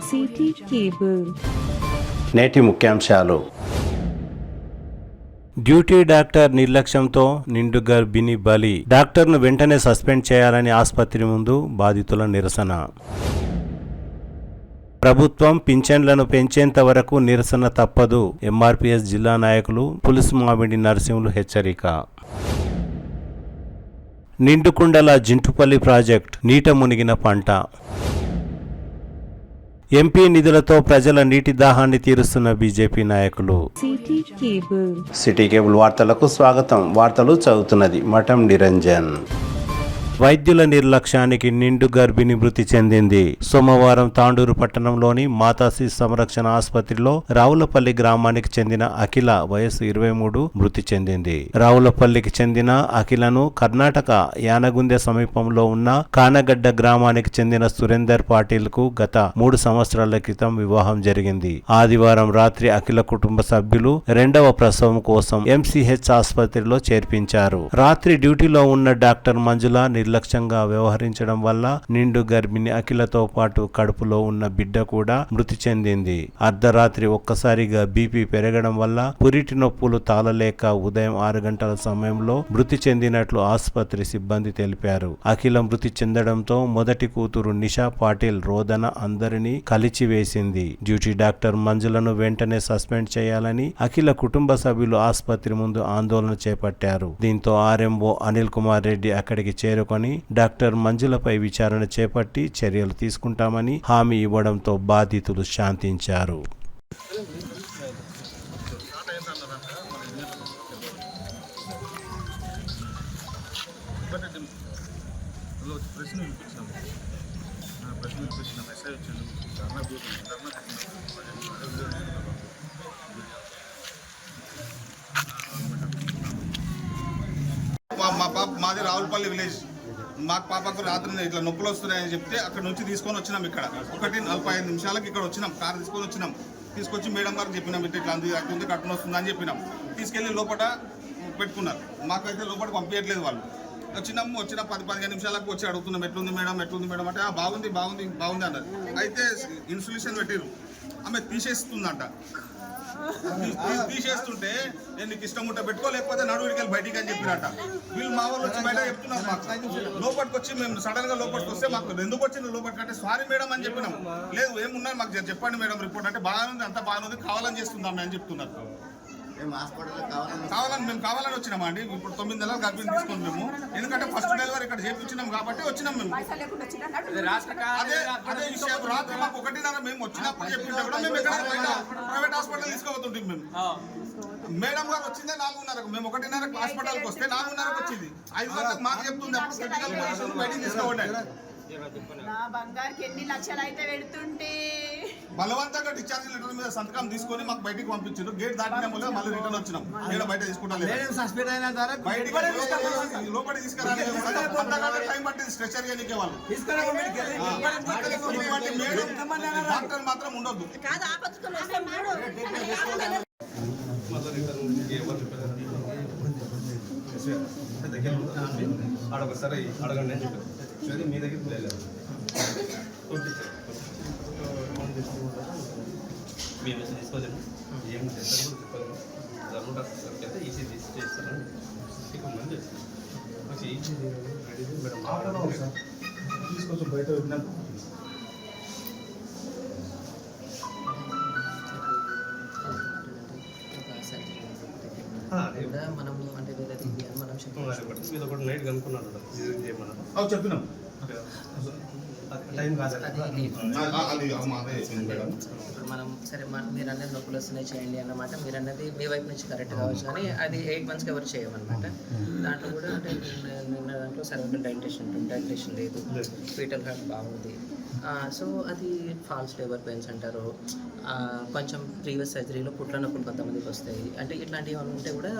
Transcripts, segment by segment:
City cable. నేటి ముఖ్యాంశాలు. Duty doctor నిర్లక్ష్యంతో నిండు గర్భిణి బలి. డాక్టర్ను వెంటనే సస్పెండ్ చేయాలని ఆసుపత్రి ముందు బాధితుల నిరసన. ప్రభుత్వం పింఛన్లను పెంచేంత వరకు నిరసన తప్పదు. ఎంఆర్పీఎస్ జిల్లా నాయకులు పులుసుమామిడి నరసింహులు హెచ్చరిక. నిండుకుండల జింటుపల్లి ప్రాజెక్ట్ నీట మునిగిన పంట. ఎంపీ నిధులతో ప్రజల నీటి దాహాన్ని తీరుస్తున్న బీజేపీ నాయకులు. సిటీ కేబుల్ వార్తలకు స్వాగతం. వార్తలు చదువుతున్నది మఠం నిరంజన్. వైద్యుల నిర్లక్ష్యానికి నిండు గర్భిణి మృతి చెందింది. సోమవారం తాండూరు పట్టణంలోని మాతాశిశు సంరక్షణ ఆసుపత్రిలో రావులపల్లి గ్రామానికి చెందిన అఖిల వయసు 23 మృతి చెందింది. రావులపల్లికి చెందిన అఖిలను కర్ణాటక యానగుందె సమీపంలో ఉన్న కానగడ్డ గ్రామానికి చెందిన సురేందర్ పాటిల్ కు గత 3 సంవత్సరాల క్రితం వివాహం జరిగింది. ఆదివారం రాత్రి అఖిల కుటుంబ సభ్యులు రెండవ ప్రసవం కోసం ఎంసీహెచ్ ఆసుపత్రిలో చేర్పించారు. రాత్రి డ్యూటీలో ఉన్న డాక్టర్ మంజుల నిర్లక్ష్యంగా వ్యవహరించడం వల్ల నిండు గర్భిణి అఖిలతో పాటు కడుపులో ఉన్న బిడ్డ కూడా మృతి చెందింది. అర్ధరాత్రి ఒక్కసారిగా బీపీ పెరగడం వల్ల పురిటి నొప్పులు తాళలేక ఉదయం 6 గంటల సమయంలో మృతి చెందినట్లు ఆసుపత్రి సిబ్బంది తెలిపారు. అఖిల మృతి చెందడంతో మొదటి కూతురు నిషా పాటిల్ రోదన అందరినీ కలిచివేసింది. డ్యూటీ డాక్టర్ మంజులను వెంటనే సస్పెండ్ చేయాలని అఖిల కుటుంబ సభ్యులు ఆసుపత్రి ముందు ఆందోళన చేపట్టారు. దీంతో ఆర్ఎంఓ అనిల్ కుమార్ రెడ్డి అక్కడికి చేరుకొని డాక్టర్ మంజులపై విచారణ చేపట్టి చర్యలు తీసుకుంటామని హామీ ఇవ్వడంతో బాధితులు శాంతించారు. మాది రావులపల్లి విలేజ్. మాకు పాపకు రాత్రి ఇట్లా నొప్పులు వస్తున్నాయని చెప్తే అక్కడ నుంచి తీసుకొని వచ్చినాం. ఇక్కడ 1:45 నిమిషాలకు ఇక్కడ వచ్చినాం. కారు తీసుకొని వచ్చినాం. తీసుకొచ్చి మేడం గారికి చెప్పినాం, ఇట్లా అట్టుంది కట్టుని వస్తుంది అని చెప్పినాం. తీసుకెళ్ళి లోపల పెట్టుకున్నారు. మాకైతే లోపలికి పంపించట్లేదు వాళ్ళు. వచ్చిన 10-15 నిమిషాలకు వచ్చి అడుగుతున్నాం, ఎట్లుంది మేడం అంటే బాగుంది బాగుంది బాగుంది అన్నారు. అయితే ఇన్సులేషన్ పెట్టిరు. ఆమె తీసేస్తుందంట. తీసేస్తుంటే నేను నీకు ఇష్టం ఉంటే పెట్టుకో, లేకపోతే నడువుడికి బయటికి అని చెప్పినట్ట. వీళ్ళు మా వాళ్ళు వచ్చి బయట చెప్తున్నారు. మాకు లోపలికి వచ్చి మేము సడన్ గా లోపలికి వస్తే మాకు ఎందుకు వచ్చింది లోపలికి అంటే సారీ మేడం అని చెప్పినాం. లేదు ఏమున్నారు మాకు చెప్పండి మేడం రిపోర్ట్ అంటే బాగుంది, అంతా బాగుంది, కావాలని చేస్తుందాం అని చెప్తున్నారు. కావాలని వచ్చినామా అండి. ఇప్పుడు 9 నెలలు గర్భిణి తీసుకుని మేము, ఎందుకంటే ఫస్ట్ డెలివరీ ఇక్కడ చేయించినాం కాబట్టి వచ్చినాం మేము. అదే విషయం రాత్రి మాకు 1:30 మేము వచ్చినప్పుడు చెప్పింటే కూడా మేము ఎక్కడ ప్రైవేట్ హాస్పిటల్ తీసుకోబోతుంటాం. మేము మేడం గారు వచ్చిందే 4:30కు. మేము 1:30కు హాస్పిటల్కి వస్తే 4:30కు వచ్చింది. 5 గంటలకు మాకు చెప్తుంది అప్పుడు క్రిటికల్ పొజిషన్ బయటికి తీసుకోండి. నా బంగారుకి ఎన్ని లక్షలు అయితే పెడుతుంటే బలవంతంగా డిశ్చార్జ్ లెటర్ మీద సంతకం తీసుకొని మాకు బయటికి పంపించారు. గేట్ దాటిన వల్ల మళ్ళీ రిటర్న్ వచ్చినాం. నేను బయట తీసుకుంటాను లోపలికి తీసుకురాలి. టైం పట్టింది స్ట్రెచర్ చేయనికే వాళ్ళు. డాక్టర్ మాత్రం ఉండొద్దు. అడగొకసారి అడగండి అని చెప్పారు. మీ దగ్గరికి లేదు మేము తీసుకోలేదు. ఏం చేస్తారు కూడా చెప్పాలి. జరుగుతా అయితే ఈసీ చేస్తాను. ఇక మంది చేస్తాను ఈసీ మేడం తీసుకొచ్చి బయట పెట్టినాక మనం అంటే మీద ఒకటి నైట్ కనుక్కున్నాను చెప్పినాం. ఇప్పుడు మనం సరే మీరు అన్నది నొప్పులు వస్తున్నాయి చేయండి అన్నమాట. మీరు అన్నది మీ వైపు నుంచి కరెక్ట్ కావచ్చు, కానీ అది 8 monthsకి ఎవరు చేయమన్నమాట. దాంట్లో కూడా అంటే నిన్న దాంట్లో సర్వైకల్ డైటేషన్ లేదు, ఫీటల్ హార్ట్ బాగుంది. సో అది ఫాల్స్ లేబర్ పెయిన్స్ అంటారు. కొంచెం ప్రీవియస్ సర్జరీలో పుట్ల నొప్పులు కొంతమందికి వస్తాయి. అంటే ఇట్లాంటివి ఉంటే కూడా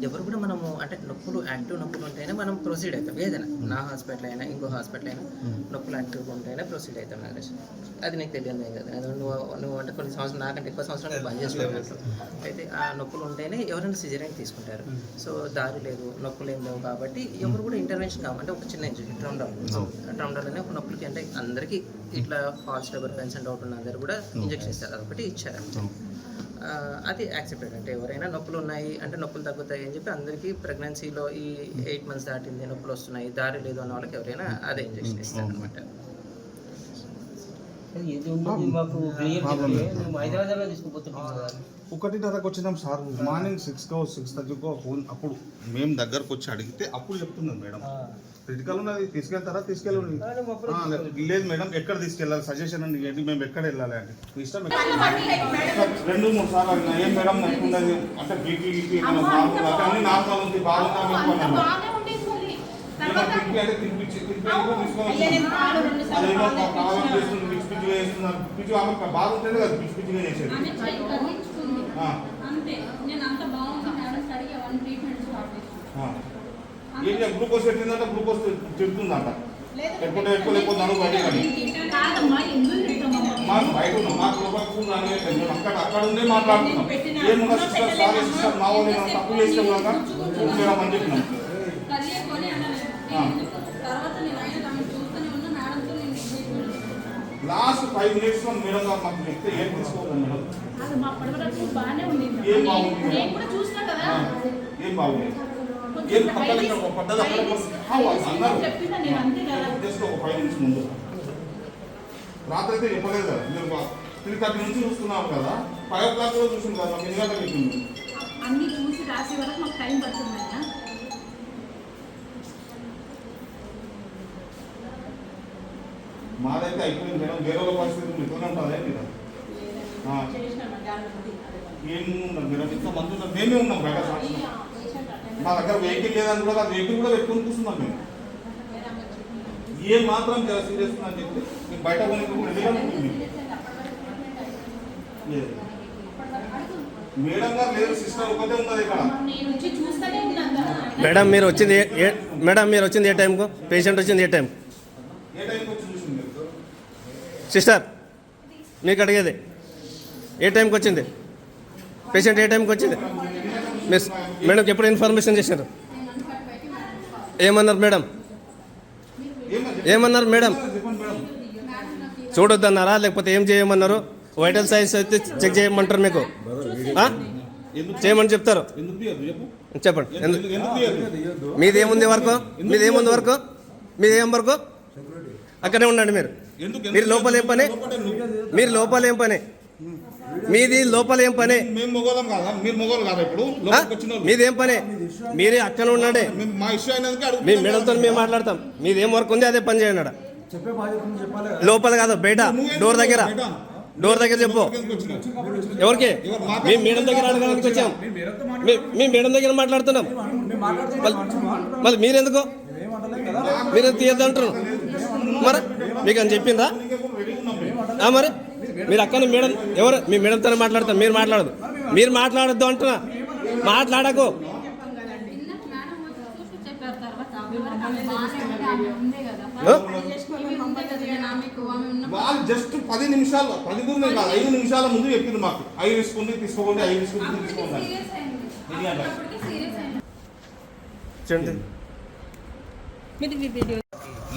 ఎవరు కూడా మనము అంటే నొప్పులు యాక్టివ్ నొప్పులు ఉంటేనే మనం ప్రొసీడ్ అవుతాం. ఏదైనా నా హాస్పిటల్ అయినా ఇంకో హాస్పిటల్ అయినా నొప్పులు యాక్టివ్గా ఉంటేనే ప్రొసీడ్ అవుతాం. నాగేష్ అది నీకు తెలియదు కదా. నువ్వు అంటే కొన్ని సంవత్సరాలు నాకంటే ఎక్కువ సంవత్సరాలు బంద్ చేసుకోవచ్చు. అయితే ఆ నొప్పులు ఉంటేనే ఎవరైనా సిజరీన్ తీసుకుంటారు. సో దారి లేదు, నొప్పులు ఏం లేవు కాబట్టి ఎవరు కూడా ఇంటర్వెన్షన్ కావాలి. అంటే ఒక చిన్న ఇంజరీ ట్రౌండల్ అనే ఒక నొప్పులకి అంటే అందరికీ ఇట్లా false labour pains and doubt ఉన్న అందరు కూడా ఇంజెక్షన్ ఇస్తారు, అదొకటి ఇచ్చారు అంతే. అది యాక్సెప్టెడ్. అంటే ఎవరైనా నొప్పులు ఉన్నాయి అంటే నొప్పులు తగ్గుతాయి అని చెప్పి అందరికీ ప్రెగ్నెన్సీలో ఈ 8 months దాటింది నొప్పులు వస్తున్నాయి దారి లేదు అన్న వాళ్ళకి ఎవరైనా అదే ఇంజెక్షన్ ఇస్తారు అనమాట. ఒకటిన్నరకు వచ్చినాం సార్, మార్నింగ్ 6:30 ఫోన్. అప్పుడు మేము దగ్గరకు వచ్చి అడిగితే అప్పుడు చెప్తున్నాం మేడం క్రిటికల్ ఉన్నది తీసుకెళ్తారా తీసుకెళ్ళండి. లేదు మేడం ఎక్కడ తీసుకెళ్ళాలి సజెషన్ అండి ఏంటి, మేము ఎక్కడ వెళ్ళాలి అంటే ఇష్టం. 2-3 సార్లు అడిగినా ఏం మేడం నచ్చుకున్నది అంటే బీపీ అన్ని నార్మల్ ఉంది బాగుందా అంటే తినిపించి పిచ్చి ఆమె బాగుంటుంది కదా పిచ్చి పిచ్చిగా చేసేది. ఏంటి గ్లూకోజ్ పెట్టిందంటే గ్లూకోజ్ తిడుతుందంట ఎప్పుడు ఎక్కువ లేకపోతే నడువు బయట మాకు బయట ఉన్నాం మాకు లోపల అక్కడ ఉండే మాట్లాడుతున్నాం. ఏమున్నా సిస్టర్ సారీ సిస్టర్ మా వాళ్ళు ఏమైనా తప్పు చేస్తే కూడా చూడడం అని చెప్పినాం. లాస్ట్ 5 minutes లో మేడం గారు మాకు చెప్తే ఏం తీసుకోవాలి మేడం, ఏం బాగుంది ఏం బాగుంది ఏం పక్కన పడ్డది జస్ట్ ఒక 5 minutes ముందు. రాత్రి అయితే చెప్పలేదు కదా మీరు 3:30 నుంచి చూస్తున్నాం కదా, 5 o'clock కూడా చూసింది కదా, మాకు ఎన్ని గంటలకు చెప్పింది అన్ని చూసి రాసే వరకు మాకు టైం పడుతుంది. మాదైతే అయిపోయింది మేడం, వేరే వాళ్ళ పరిస్థితి ఇట్లా ఉంటుంది మీరు ఏమున్నాం మేడం ఇంత మంది ఉన్నాం, మేమే ఉన్నాం బయట సాక్షి. మా దగ్గర వెహికల్ లేదని కూడా వెహికల్ కూడా పెట్టుకొని కూర్చున్నాం మేము. ఏం మాత్రం చాలా సీరియస్ అని చెప్పి మీకు బయట మేడం గారు లేదు సిస్టర్ ఒకటే ఉన్నది ఇక్కడ. మేడం మీరు వచ్చింది ఏ టైంకు, పేషెంట్ వచ్చింది ఏ టైం? ఏ టైంకి వచ్చి చూసింది సిస్టర్ మీకు అడిగేది ఏ టైంకి వచ్చింది పేషెంట్, ఏ టైంకి వచ్చింది? మిస్ మేడంకి ఎప్పుడు ఇన్ఫర్మేషన్ చేశారు? ఏమన్నారు మేడం? ఏమన్నారు మేడం? చూడొద్దన్నారా లేకపోతే ఏం చేయమన్నారు? వైటల్ సైన్స్ అయితే చెక్ చేయమంటారు, మీకు చేయమని చెప్తారు. చెప్పండి మీదేముంది వర్క్, మీదేం వర్క్? అక్కడే ఉండండి మీరు లోపల ఏం పని, మీరు లోపల ఏం పని, మీది లోపల ఏం పని, మీదేం పని, మీరే అక్కడ ఉండండి. మీ మేడంతో మేము మాట్లాడతాం, మీదేం వర్క్ ఉంది అదే పని చేయండి. లోపల కాదు బయట డోర్ దగ్గర చెప్పు. ఎవరికి? మేము మేడం దగ్గర అడగడానికి వచ్చాం, మేము మేడం దగ్గర మాట్లాడుతున్నాం. మళ్ళీ మీరెందుకు తీయద్దు అంటున్నారు? మరి మీకు అని చెప్పిందా? మరి మీరు అక్కడ మేడం ఎవరు? మీ మేడంతోనే మాట్లాడతాం, మీరు మాట్లాడద్దు అంటున్నా. మాట్లాడకు. వాళ్ళు జస్ట్ 10 నిమిషాలు 5 నిమిషాల ముందు చెప్పింది మాకు, అవి తీసుకుంది తీసుకోండి, అవి తీసుకుంది తీసుకోండి.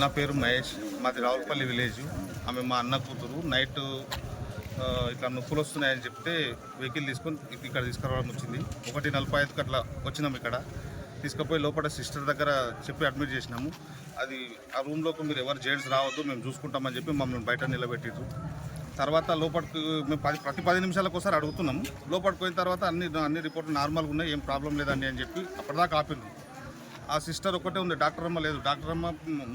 నా పేరు మహేష్, మాది రావులపల్లి విలేజ్. ఆమె మా అన్న కూతురు. నైట్ ఇట్లా నొప్పులు వస్తున్నాయని చెప్తే వెహికల్ తీసుకొని ఇక్కడ తీసుకురావడం వచ్చింది. 1:45 అట్లా వచ్చినాం. ఇక్కడ తీసుకుపోయి లోపల సిస్టర్ దగ్గర చెప్పి అడ్మిట్ చేసినాము. అది ఆ రూమ్లోకి మీరు ఎవరు జైల్స్ రావద్దు, మేము చూసుకుంటామని చెప్పి మమ్మల్ని బయట నిలబెట్టిరు. తర్వాత లోపలికి మేము ప్రతి 10 నిమిషాలకు ఒకసారి అడుగుతున్నాము. లోపలికి పోయిన తర్వాత అన్ని రిపోర్ట్లు నార్మల్గా ఉన్నాయి, ఏం ప్రాబ్లం లేదండి అని చెప్పి అప్పటిదాకా ఆపింది. ఆ సిస్టర్ ఒకటే ఉంది, డాక్టర్ అమ్మ లేదు. డాక్టర్ అమ్మ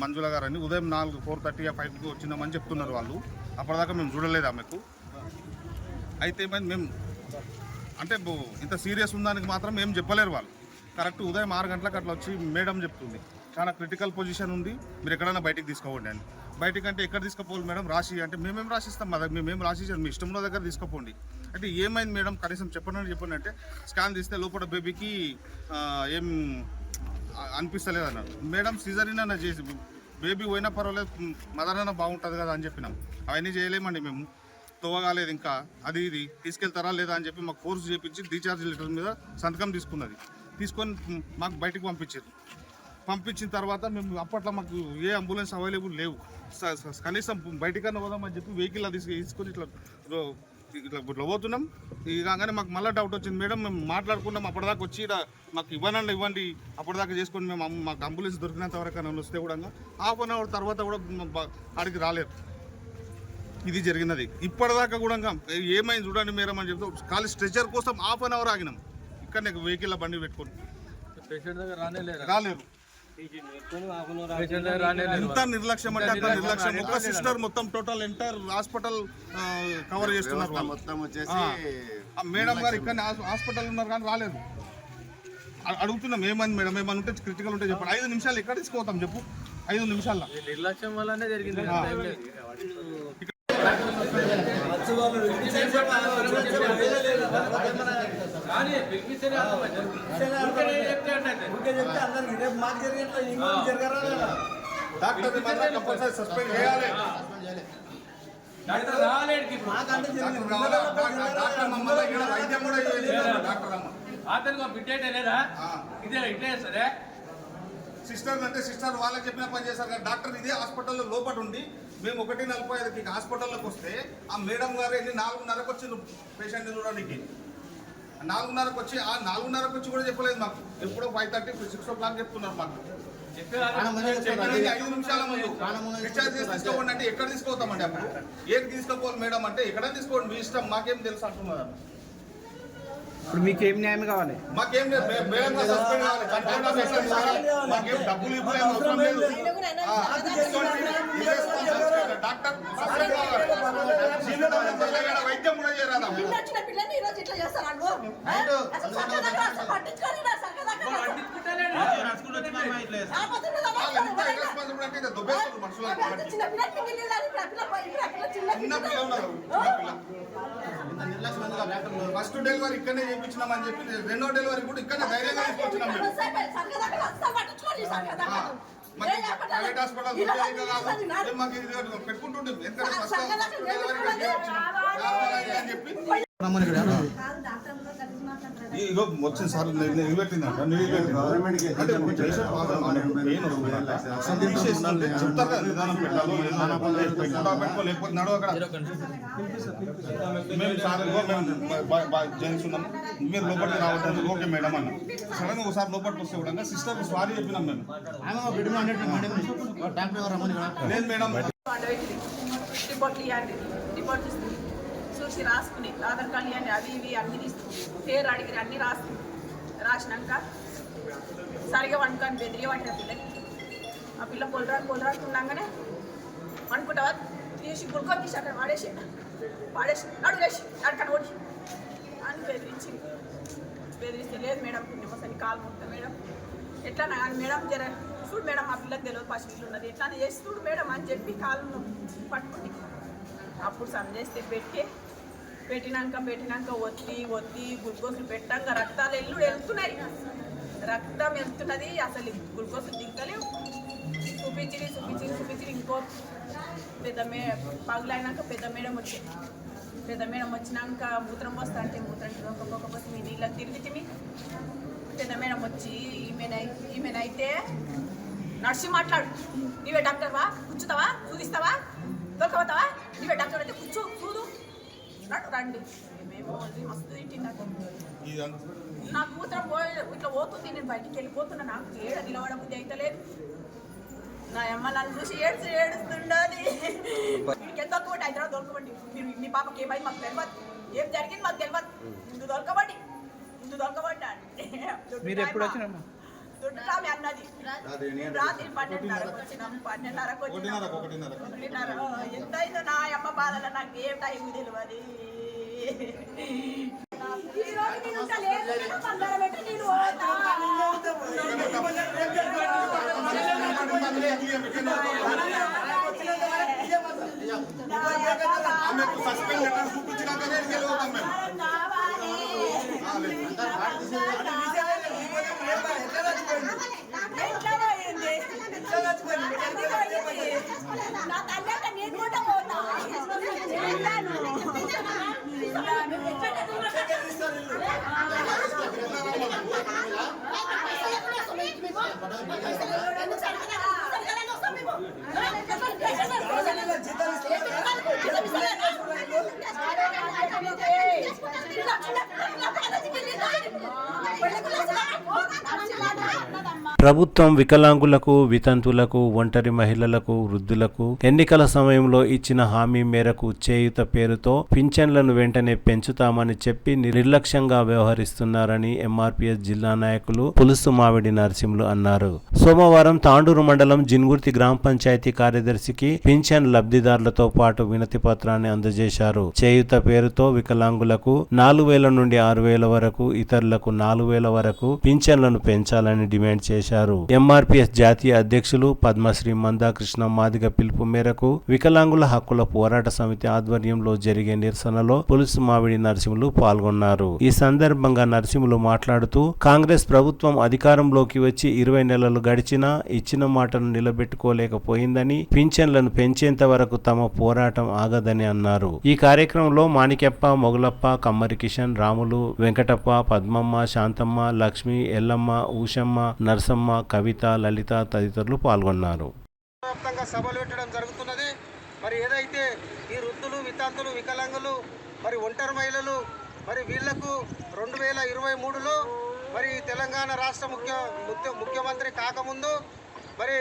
మంజుల గారు అని ఉదయం 4:45 5కి వచ్చినామని చెప్తున్నారు వాళ్ళు. అప్పటిదాకా మేము చూడలేదు ఆమెకు. అయితే మేము అంటే ఇంత సీరియస్ ఉందానికి మాత్రం ఏం చెప్పలేరు వాళ్ళు. కరెక్ట్ ఉదయం 6 గంటలకు అట్లా వచ్చి మేడం చెప్తుంది, చాలా క్రిటికల్ పొజిషన్ ఉంది, మీరు ఎక్కడైనా బయటికి తీసుకోండి అని. బయటికి అంటే ఎక్కడ తీసుకుపోవాలి మేడం? రాసి అంటే మేమేం రాసిస్తాం, మేమేం రాసిస్తాం, మీ ఇష్టంలో దగ్గర తీసుకుపోండి అంటే. ఏమైంది మేడం కనీసం చెప్పండి అంటే స్కాన్ తీస్తే లోపల బేబీకి ఏం అనిపిస్తలేదు అన్నారు. మేడం సిజరీన్ అన్న చేసి బేబీ పోయినా పర్వాలేదు, మదర్ అన్న బాగుంటుంది కదా అని చెప్పినాం. అవన్నీ చేయలేమండి మేము, తోవగాలేదు ఇంకా, అది ఇది తీసుకెళ్తారా లేదా అని చెప్పి మాకు ఫోర్స్ చేయించి డిశ్చార్జ్ లెటర్ మీద సంతకం తీసుకున్నది. తీసుకొని మాకు బయటకు పంపించారు. పంపించిన తర్వాత మేము అప్పట్లో మాకు ఏ అంబులెన్స్ అవైలబుల్ లేవు. కనీసం బయటికన్నా పోదామని చెప్పి వెహికల్ అది తీసుకొని ఇట్లా పోతున్నాం. ఇలాగానే మాకు మళ్ళీ డౌట్ వచ్చింది. మేడం మేము మాట్లాడుకున్నాం, అప్పటిదాకా వచ్చి మాకు ఇవ్వండి అప్పటిదాకా చేసుకొని మేము మాకు అంబులెన్స్ దొరికినంత వరకు నన్ను వస్తే కూడా హాఫ్ అన్ అవర్ తర్వాత కూడా ఆడికి రాలేరు. ఇది జరిగినది. ఇప్పటిదాకా కూడా ఏమైంది చూడండి మేడం అని చెప్తే ఖాళీ స్ట్రెచర్ కోసం హాఫ్ అన్ అవర్ ఆగినాం. ఇక్కడ నీకు వెహికల్ బండి పెట్టుకొని రాలేరు. ఎంత నిర్లక్ష్యం అంటే అంత నిర్లక్ష్యం. ఒక సిస్టర్ మొత్తం టోటల్ ఎంటైర్ హాస్పిటల్ కవర్ చేస్తున్నారు. మేడం గారు ఇక్కడ హాస్పిటల్ ఉన్నారు కానీ రాలేదు. అడుగుతున్నాం ఏమైంది మేడం, ఏమైనా ఉంటే క్రిటికల్ ఉంటే చెప్పండి. 5 నిమిషాలు ఎక్కడ తీసుకోతాం చెప్పు, 5 నిమిషాల్లో. నిర్లక్ష్యం వల్లనే జరిగింది. సస్పెండ్ చేయాలి. సిస్టర్ అంటే సిస్టర్ వాళ్ళకి చెప్పిన పని చేశారు కానీ డాక్టర్ ఇదే హాస్పిటల్లో లోపల ఉండి మేము 1:45కి హాస్పిటల్లోకి వస్తే ఆ మేడం గారు 4:30కి వచ్చింది పేషెంట్ చూడడానికి. 4:30కి వచ్చి 4:30కి వచ్చి కూడా చెప్పలేదు మాకు. ఎప్పుడో 5:30, 6 o'clock చెప్తున్నారు మాకు. 5 నిమిషాల ముందు డిశ్చార్జ్ చేసి తీసుకోండి అంటే ఎక్కడ తీసుకోతామండి? అప్పుడు ఏది తీసుకోవాలి మేడం అంటే ఎక్కడ తీసుకోండి మీ ఇష్టం, మాకేం తెలుసు అంటున్నారు. ఇప్పుడు మీకు ఏం న్యాయం కావాలి? మాకేం లేదు మేడం గారు సస్పెండ్ కావాలి. మాకేం డబ్బులు ఇవ్వలేదు, అవసరం లేదు. డాక్టర్ సస్పెండ్ కావాలి. వైద్యం కూడా చేయరాదా? ఫస్ట్ డెలివరీ ఇక్కడనే చేయించినామని చెప్పి 2వ డెలివరీ కూడా ఇక్కడనే ధైర్యంగా తీసుకొచ్చినాం. ప్రైవేట్ హాస్పిటల్ మాకు పెట్టుకుంటుండే ఎందుకంటే అని చెప్పి ఇగో వచ్చిన సార్ నిలబెట్టిందంట. చెప్తారు కదా నిదానం పెట్టాలో లేకపోతే నడవ అక్కడ మేము సార్ జెంట్స్ ఉన్నాం, మీరు లోపలికి రావద్దు. ఓకే మేడం అన్న. సడన్ గా ఒకసారి లోపలికి వస్తే కూడా సిస్టర్ సారీ చెప్పినాం మేము. లేదు మేడం రిపోర్ట్ చూసి రాసుకుని ఆధార్ కార్డు ఇవ్వండి అవి ఇవి అన్ని తీసుకుని పేరు అడిగి అన్ని రాసినాక సరిగా వండుకొని బెదిరి పట్టిన పిల్లకి. ఆ పిల్ల పొలరాకుండగానే వండుకుంటావా తీసి గుల్కొని తీసి అక్కడ వాడేసి నడులేసి అక్కడ ఓడి అని బెదిరిస్తే లేదు మేడం పుణ్యమసని కాలు మొత్తం మేడం ఎట్లా కానీ మేడం జర చూడు మేడం ఆ పిల్లకి తెలియదు పసిపిల్లు ఉన్నది ఎట్లా చేసి చూడు మేడం అని చెప్పి కాలు పట్టుకుంది. అప్పుడు సంజేస్తే పెట్టినాక ఒత్తి గ్లూకోజులు పెట్టాక రక్తాలు వెళ్తున్నాయి. రక్తం వెళ్తున్నది, అసలు గ్లూకోజులు దిగలేవు. చూపించి ఇంకో పగులైనాక పెద్ద మేడం వచ్చినాక మూత్రం పోస్తా అంటే మూత్రం పోకపోతే మీ నీళ్ళకి తిరిగి పెద్ద మేడం వచ్చి ఈమెనైతే నర్సి మాట్లాడు, నీవే డాక్టర్వా, కూర్చుతావా, చూదిస్తావా, దొరకబోతావా, నీవే డాక్టర్ అయితే చూడు రండి. మేము మస్తు తింటున్నాక నాకు మూత్రం ఇట్లా పోతుంది, నేను బయటికి వెళ్ళిపోతున్నా. నాకు నిలబడబుద్ధి అయితే లేదు. నా అమ్మ నన్ను చూసి ఏడుస్తుండాలి. ఎంత దొరకబడి హైదరాబాద్ దొరకబండి. మీరు మీ పాపకి ఏమైంది మాకు తెలియదు, ఏం జరిగింది మాకు తెలియదు. ముందు దొరకబడి అంటే మీరు ఎప్పుడు వచ్చినమ్మా? దుడ్డురామి అన్నది రాత్రి 12:30కు వచ్చినాం. 12:30 ఎంతైందో నా అమ్మ బాధలో నాకు ఏం టైం తెలియదు. నా తల్లి నేను కూడా పోతా ప్రభుత్వం వికలాంగులకు, వితంతులకు, ఒంటరి మహిళలకు, వృద్ధులకు ఎన్నికల సమయంలో ఇచ్చిన హామీ మేరకు చేయూత పేరుతో పింఛన్లను వెంటనే పెంచుతామని చెప్పి నిర్లక్ష్యంగా వ్యవహరిస్తున్నారని ఎంఆర్పీఎస్ జిల్లా నాయకులు పులుసు మామిడి నరసింహులు అన్నారు. సోమవారం తాండూరు మండలం జిన్గుర్తి గ్రామ పంచాయతీ కార్యదర్శికి పింఛన్ లబ్ధిదారులతో పాటు వినతి పత్రాన్ని అందజేశారు. చేయూత పేరుతో వికలాంగులకు 4,000 నుండి 6,000 వరకు, ఇతరులకు 4,000 వరకు పింఛన్లను పెంచాలని డిమాండ్ చేశారు. ఎంఆర్పీఎస్ జాతీయ అధ్యక్షులు పద్మశ్రీ మందాకృష్ణ మాదిగ పిలుపు మేరకు వికలాంగుల హక్కుల పోరాట సమితి ఆధ్వర్యంలో జరిగే నిరసనలో పులుసు మామిడి నరసింహులు పాల్గొన్నారు. ఈ సందర్భంగా నరసింహులు మాట్లాడుతూ కాంగ్రెస్ ప్రభుత్వం అధికారంలోకి వచ్చి 20 నెలలు గడిచినా ఇచ్చిన మాటను నిలబెట్టుకోలేకపోయిందని, పింఛన్లను పెంచేంత వరకు తమ పోరాటం ఆగదని అన్నారు. ఈ కార్యక్రమంలో మాణికెప్ప, మొగులప్ప, కమ్మరి కిషన్, రాములు, వెంకటప్ప, పద్మమ్మ, శాంతమ్మ, లక్ష్మి, ఎల్లమ్మ, ఊషమ్మ, నరసమ్మ, కవిత, లలిత తదితరులు పాల్గొన్నారు. వ్యాప్తంగా సభలు పెట్టడం జరుగుతున్నది. మరి ఏదైతే ఈ వృద్ధులు, వితంతులు, వికలాంగులు, మరి ఒంటరి మహిళలు, మరి వీళ్లకు 2023లో మరి తెలంగాణ రాష్ట్ర ముఖ్యమంత్రి కాకముందు మరి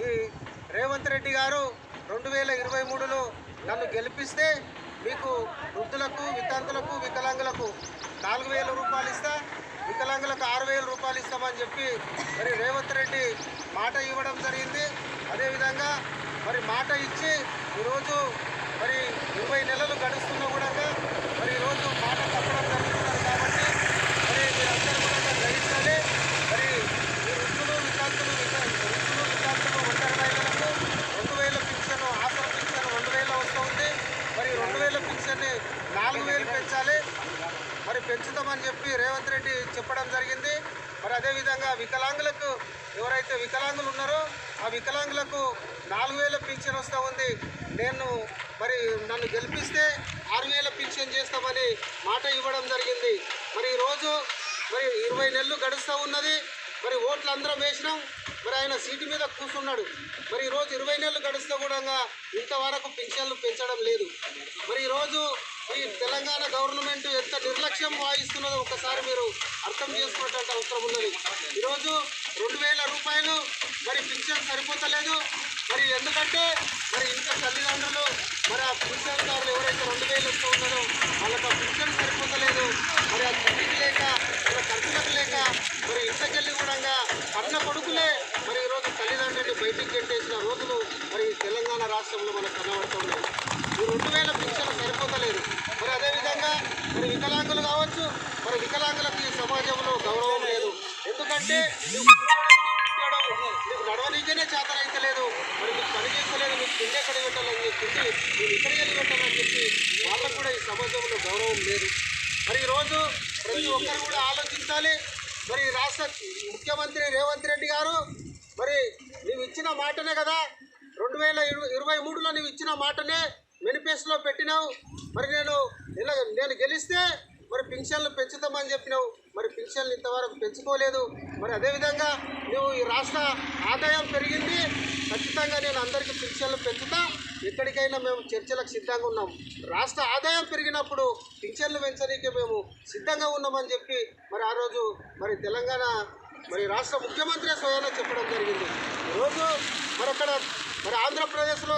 ఈ రేవంత్ రెడ్డి గారు 2023లో నన్ను గెలిపిస్తే మీకు వృద్ధులకు, వితంతులకు, వికలాంగులకు 4,000 రూపాయలు ఇస్తా, వికలాంగులకు 6,000 రూపాయలు ఇస్తామని చెప్పి మరి రేవంత్ రెడ్డి మాట ఇవ్వడం జరిగింది. అదేవిధంగా మరి మాట ఇచ్చి ఈరోజు మరి 20 నెలలు గడుస్తున్నా కూడా మరి ఈరోజు మాట తప్పడం జరుగుతున్నారు. కాబట్టి మరి మీరందరూ కూడా గ్రహించాలి. మరి ఈ వృద్ధులు, వితంతులు, ఒంటరి మహిళలకు 2,000 పింఛను, ఆసరా పింఛను 2,000 వస్తూ ఉంది. మరి 2,000 పింఛన్ని 4,000 పెంచాలి. మరి పెంచుతామని చెప్పి రేవంత్ రెడ్డి చెప్పడం జరిగింది. మరి అదేవిధంగా వికలాంగులకు, ఎవరైతే వికలాంగులు ఉన్నారో ఆ వికలాంగులకు 4,000 పింఛన్ వస్తూ ఉంది. నన్ను గెలిపిస్తే 6,000 పింఛన్ చేస్తామని మాట ఇవ్వడం జరిగింది. మరి ఈరోజు మరి 20 నెలలు గడుస్తూ ఉన్నది. మరి ఓట్లు అందరం వేసినాం. మరి ఆయన సీటు మీద కూర్చున్నాడు. మరి ఈరోజు 20 నెలలు గడుస్తూ కూడా ఇంతవరకు పింఛన్లు పెంచడం లేదు. మరి ఈరోజు ఈ తెలంగాణ గవర్నమెంట్ ఎంత నిర్లక్ష్యం వాయిస్తున్నదో ఒకసారి మీరు అర్థం చేసుకున్నట్టు అవసరం ఉన్నది. ఈరోజు 2,000 రూపాయలు మరి పింఛన్ సరిపోతలేదు. మరి ఎందుకంటే మరి ఇంట్లో తల్లిదండ్రులు మరి ఆ పింఛన్దారులు ఎవరైతే 2,000 వస్తూ ఉన్నారో వాళ్ళకి ఆ పింఛన్ సరిపోతలేదు. మరి ఆ తిండికి లేక, వాళ్ళ ఖర్చులకు లేక మరి ఇంటికెళ్ళి కూడా కన్న కొడుకులే మరి ఈరోజు తల్లిదండ్రులని బయటికి గెంటేసిన రోజులు మరి తెలంగాణ రాష్ట్రంలో మనకు కనబడుతున్నాయి. ఈ 2,000 పింఛన్ సరిపోతలేదు. మరి అదేవిధంగా మరి వికలాంగులు కావచ్చు, మరి వికలాంగులకు ఈ సమాజంలో గౌరవం లేదు. ఎందుకంటే నీకు నడవనీకేనే చేతన అయితే లేదు. మరి మీకు పని చేస్తలేదు, మీకు తిండి ఎక్కడ పెట్టాలని చెప్పి, మీరు ఇక్కడికి వెళ్ళి పెట్టాలని చెప్పి వాళ్ళకు కూడా ఈ సమాజంలో గౌరవం లేదు. మరి ఈరోజు ప్రతి ఒక్కరు కూడా ఆలోచించాలి. మరి రాష్ట్ర ముఖ్యమంత్రి రేవంత్ రెడ్డి గారు మరి నీవు ఇచ్చిన మాటనే కదా, 2023లో నీవు ఇచ్చిన మాటనే మేనిఫెస్టోలో పెట్టినావు. మరి నేను గెలిస్తే మరి పింఛన్లు పెంచుతామని చెప్పినావు. మరి పింఛన్లు ఇంతవరకు పెంచుకోలేదు. మరి అదేవిధంగా నువ్వు ఈ రాష్ట్ర ఆదాయం పెరిగింది, ఖచ్చితంగా నేను అందరికీ పింఛన్లు పెంచుతా, ఎక్కడికైనా మేము చర్చలకు సిద్ధంగా ఉన్నాం. రాష్ట్ర ఆదాయం పెరిగినప్పుడు పింఛన్లు పెంచడానికి మేము సిద్ధంగా ఉన్నామని చెప్పి మరి ఆ రోజు మరి తెలంగాణ మరి రాష్ట్ర ముఖ్యమంత్రి స్వయంగా చెప్పడం జరిగింది. ఈరోజు మరి అక్కడ మరి ఆంధ్రప్రదేశ్లో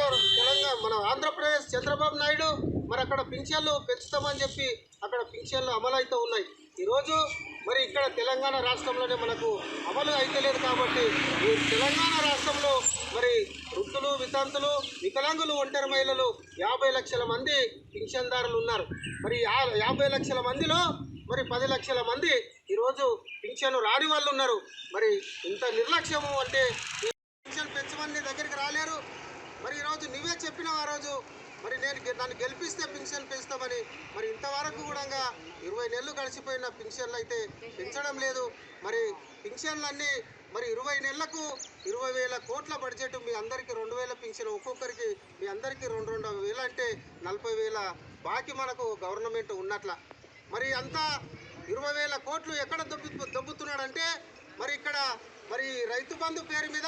మన ఆంధ్రప్రదేశ్ చంద్రబాబు నాయుడు మరి అక్కడ పింఛన్లు పెంచుతామని చెప్పి అక్కడ పింఛన్లు అమలు అవుతూ ఉన్నాయి. ఈరోజు మరి ఇక్కడ తెలంగాణ రాష్ట్రంలోనే మనకు అమలు అయితలేదు. కాబట్టి ఈ తెలంగాణ రాష్ట్రంలో మరి వృద్ధులు, వితంతులు, వికలాంగులు, ఒంటరి మహిళలు 50 లక్షల మంది పింఛన్దారులు ఉన్నారు. మరి 50 లక్షల మందిలో మరి 10 లక్షల మంది ఈరోజు పింఛను రాని వాళ్ళు ఉన్నారు. మరి ఇంత నిర్లక్ష్యము అంటే పింఛన్ పెంచమని దగ్గరికి రాలేరు. మరి ఈరోజు నువ్వే చెప్పినావు ఆ రోజు మరి నన్ను గెలిపిస్తే పింఛన్ పెంచుతామని. మరి ఇంతవరకు కూడా 20 నెలలు గడిచిపోయిన పింఛన్లు అయితే పెంచడం లేదు. మరి పింఛన్లన్నీ మరి 20 నెలలకు 20,000 కోట్ల బడ్జెట్, మీ అందరికీ 2,000 పింఛన్, ఒక్కొక్కరికి మీ అందరికీ 2,000 అంటే 40,000 బాకీ మనకు గవర్నమెంట్ ఉన్నట్ల. మరి అంతా 20,000 కోట్లు ఎక్కడ దొబ్బుతున్నాడంటే మరి ఇక్కడ మరి రైతు బంధు పేరు మీద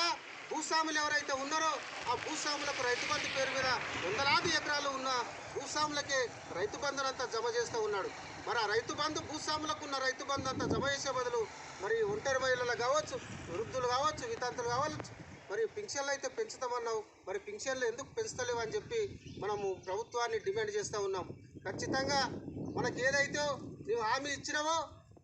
భూస్వాములు ఎవరైతే ఉన్నారో ఆ భూస్వాములకు రైతు బంధు పేరు మీద వందలాది ఎకరాలు ఉన్న భూస్వాములకే రైతు బంధునంతా జమ చేస్తూ ఉన్నాడు. మరి ఆ రైతు బంధు భూస్వాములకు ఉన్న రైతు బంధు అంతా జమ చేసే బదులు మరి ఒంటరి మహిళలు కావచ్చు, వృద్ధులు కావచ్చు, వితంతులు కావచ్చు, మరి పింఛన్లు అయితే పెంచుతామన్నావు, మరి పింఛన్లు ఎందుకు పెంచుతలేవు అని చెప్పి మనము ప్రభుత్వాన్ని డిమాండ్ చేస్తూ ఉన్నాం. ఖచ్చితంగా మనకి ఏదైతే నీవు హామీ ఇచ్చినావో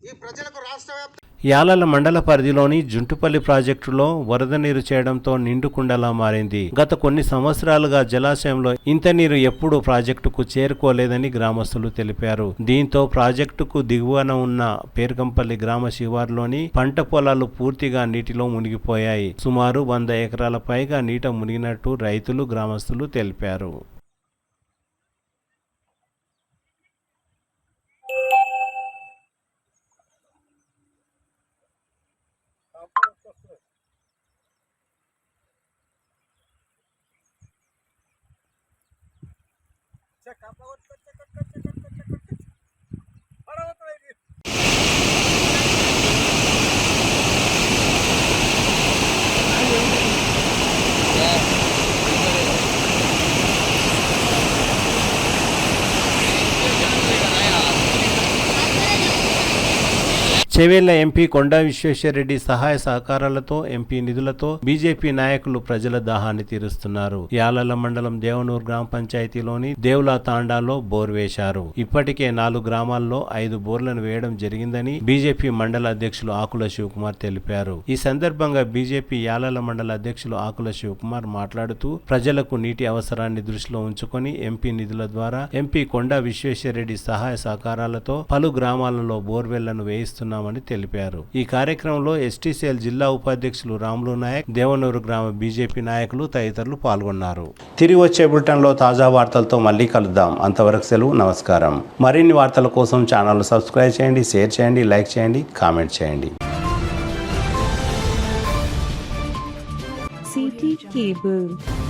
ఈ ప్రజలకు రాష్ట్ర వ్యాప్తంగా యాలల మండల పరిధిలోని జుంటుపల్లి ప్రాజెక్టులో వరద నీరు చేయడంతో నిండుకుండలా మారింది. గత కొన్ని సంవత్సరాలుగా జలాశయంలో ఇంత నీరు ఎప్పుడూ ప్రాజెక్టుకు చేరుకోలేదని గ్రామస్తులు తెలిపారు. దీంతో ప్రాజెక్టుకు దిగువన ఉన్న పేర్కంపల్లి గ్రామ శివారులోని పంట పొలాలు పూర్తిగా నీటిలో మునిగిపోయాయి. సుమారు 100 ఎకరాల పైగా నీట మునిగినట్టు రైతులు, గ్రామస్తులు తెలిపారు. చెవేళ్ల ఎంపీ కొండా విశ్వేశ్వరరెడ్డి సహాయ సహకారాలతో, ఎంపీ నిధులతో బీజేపీ నాయకులు ప్రజల దాహాన్ని తీరుస్తున్నారు. యాలల మండలం దేవనూరు గ్రామ పంచాయతీలోని దేవులా తాండాలో బోర్ వేశారు. ఇప్పటికే 4 గ్రామాల్లో 5 బోర్లను వేయడం జరిగిందని బీజేపీ మండల అధ్యక్షులు ఆకుల శివకుమార్ తెలిపారు. ఈ సందర్భంగా బీజేపీ యాలల మండల అధ్యక్షులు ఆకుల శివకుమార్ మాట్లాడుతూ ప్రజలకు నీటి అవసరాన్ని దృష్టిలో ఉంచుకొని ఎంపీ నిధుల ద్వారా ఎంపీ కొండా విశ్వేశ్వరరెడ్డి సహాయ సహకారాలతో పలు గ్రామాలలో బోర్వెళ్లను వేయిస్తున్నామని తెలిపారు. ఈ కార్యక్రమంలో ఎస్టీసీఎల్ జిల్లా ఉపాధ్యక్షులు రాములు నాయక్, దేవనూరు గ్రామ బీజేపీ నాయకులు తదితరులు పాల్గొన్నారు. తిరిగి వచ్చే బులెటిన్లో తాజా వార్తలతో మళ్ళీ కలుద్దాం. అంతవరకు సెలవు, నమస్కారం. మరిన్ని వార్తల కోసం ఛానల్ సబ్స్క్రైబ్ చేయండి, షేర్ చేయండి, లైక్ చేయండి, కామెంట్ చేయండి. CT Cable